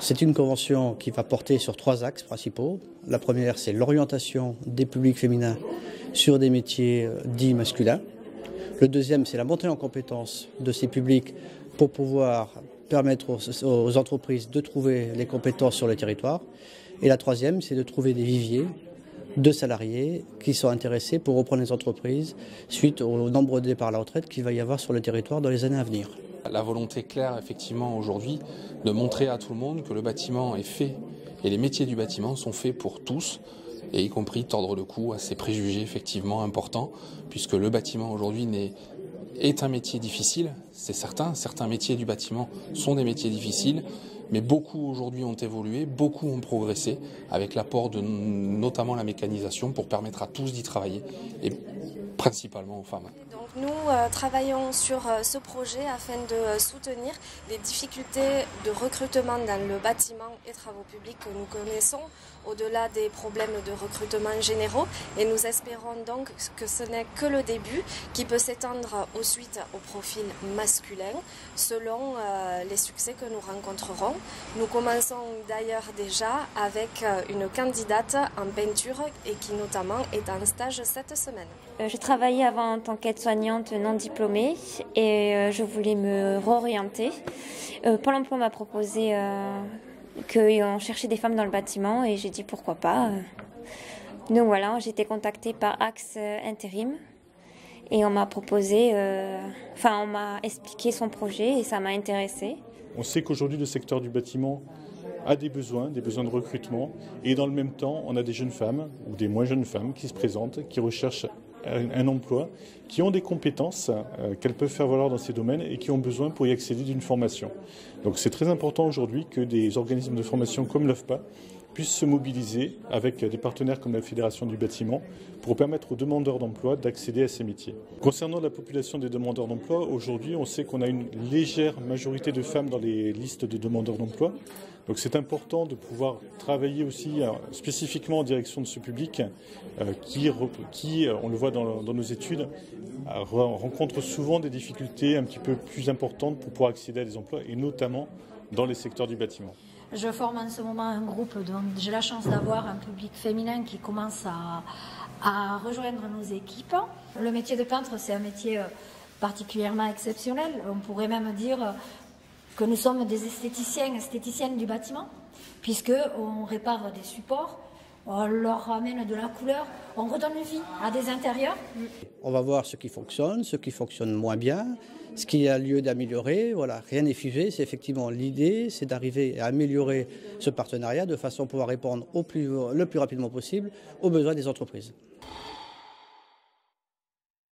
C'est une convention qui va porter sur 3 axes principaux. La première, c'est l'orientation des publics féminins sur des métiers dits masculins. Le deuxième, c'est la montée en compétences de ces publics pour pouvoir permettre aux entreprises de trouver les compétences sur le territoire. Et la troisième, c'est de trouver des viviers de salariés qui sont intéressés pour reprendre les entreprises suite au nombre de départs à la retraite qu'il va y avoir sur le territoire dans les années à venir. La volonté claire, effectivement, aujourd'hui, de montrer à tout le monde que le bâtiment est fait et les métiers du bâtiment sont faits pour tous, et y compris tordre le cou à ces préjugés effectivement importants, puisque le bâtiment aujourd'hui est un métier difficile, c'est certain. Certains métiers du bâtiment sont des métiers difficiles, mais beaucoup aujourd'hui ont évolué, beaucoup ont progressé, avec l'apport de notamment la mécanisation pour permettre à tous d'y travailler, et principalement aux femmes. Donc nous travaillons sur ce projet afin de soutenir les difficultés de recrutement dans le bâtiment et travaux publics que nous connaissons, au-delà des problèmes de recrutement généraux, et nous espérons donc que ce n'est que le début, qui peut s'étendre ensuite au profil masculin selon les succès que nous rencontrerons. Nous commençons d'ailleurs déjà avec une candidate en peinture et qui notamment est en stage cette semaine. Je travaillais avant en tant qu'aide-soignante non diplômée et je voulais me réorienter. Pôle emploi m'a proposé qu'on cherchait des femmes dans le bâtiment et j'ai dit pourquoi pas. Donc voilà, j'ai été contactée par Axe Intérim et on m'a proposé, on m'a expliqué son projet et ça m'a intéressée. On sait qu'aujourd'hui le secteur du bâtiment a des besoins de recrutement, et dans le même temps on a des jeunes femmes ou des moins jeunes femmes qui se présentent, qui recherchent un emploi, qui ont des compétences qu'elles peuvent faire valoir dans ces domaines et qui ont besoin pour y accéder d'une formation. Donc c'est très important aujourd'hui que des organismes de formation comme l'OFPA puissent se mobiliser avec des partenaires comme la Fédération du bâtiment pour permettre aux demandeurs d'emploi d'accéder à ces métiers. Concernant la population des demandeurs d'emploi, aujourd'hui on sait qu'on a une légère majorité de femmes dans les listes de demandeurs d'emploi. Donc c'est important de pouvoir travailler aussi spécifiquement en direction de ce public qui, on le voit dans nos études, rencontre souvent des difficultés un petit peu plus importantes pour pouvoir accéder à des emplois, et notamment dans les secteurs du bâtiment. Je forme en ce moment un groupe, donc j'ai la chance d'avoir un public féminin qui commence à rejoindre nos équipes. Le métier de peintre, c'est un métier particulièrement exceptionnel. On pourrait même dire que nous sommes des esthéticiennes du bâtiment, puisqu'on répare des supports, on leur ramène de la couleur, on redonne vie à des intérieurs. On va voir ce qui fonctionne moins bien, ce qu'il y a lieu d'améliorer. Voilà, rien n'est figé. C'est effectivement l'idée, c'est d'arriver à améliorer ce partenariat de façon à pouvoir répondre le plus rapidement possible aux besoins des entreprises.